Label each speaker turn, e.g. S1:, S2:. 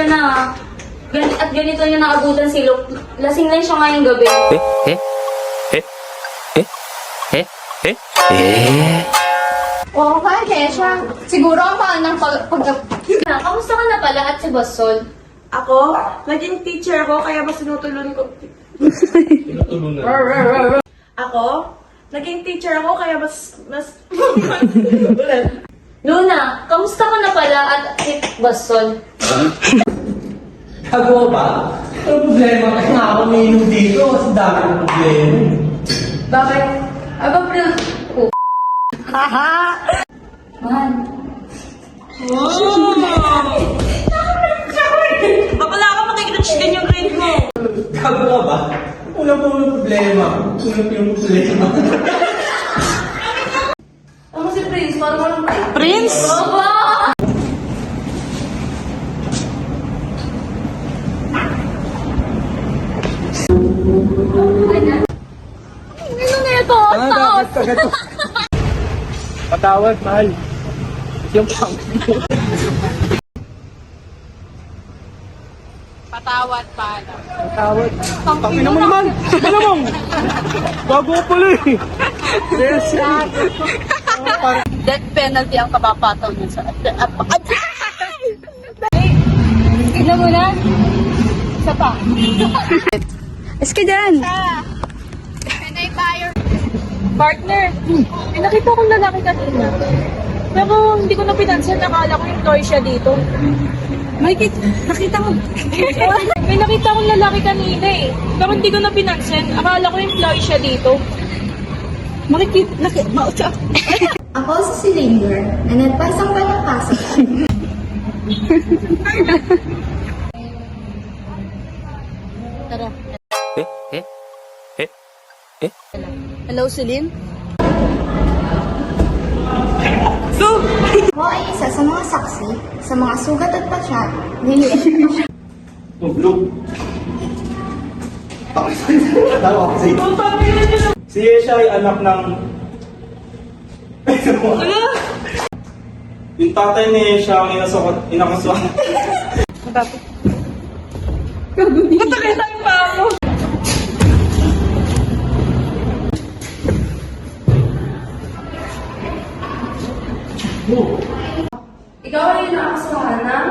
S1: na. At ganito niya naabutan si Luke. Lasing lang siya ngayong gabi.
S2: Oo, kaya siya. Siguro ang mahal ng
S1: Kamusta ka na pala at si Basol?
S3: Ako, naging teacher ako, kaya mas tinutulungan ko. Ako, naging teacher ako, kaya mas...
S1: Luna, kamusta ka na pala at si Basol?
S4: Gago ba? Ano problema? Kasi nga ako umiinom dito kasi dami ng problema.
S1: Bakit? Aba, pre... Man.
S3: Bakala ka makikita din yung grade mo.
S4: Gago ka ba? Una po yung problema. Una po yung problema.
S1: Ano si Prince? Parang walang
S3: Prince?
S1: Aba!
S2: Ano na ito? Taos!
S4: Patawad, mahal. Yung pang...
S2: Patawad pala.
S4: Patawad. Pakina mo naman! Ano mo? Gago ka pala eh. Yes,
S2: Death penalty ang kapapataw niya sa... Tignan mo na. Isa pa. Eski dyan.
S5: Partner, may nakita kong lalaki kanina. Pero hindi ko na pinansin, nakala ko employee siya dito.
S2: Nakita mo.
S5: May nakita akong lalaki kanina eh. Pero hindi ko na pinansin, akala ko employee siya dito.
S6: Ako si Cylinder na nagpasang palapasok.
S2: Tara. Hello, Celine?
S6: Ako ay isa sa mga saksi sa mga sugat at pasyat ni
S4: Blue. Tawa kasi. Si Yesha ay anak ng... Yung tatay ni Yesha ang inakaswan.
S5: Matakay tayong pa ako.
S1: Ikaw ay nakakasama ng...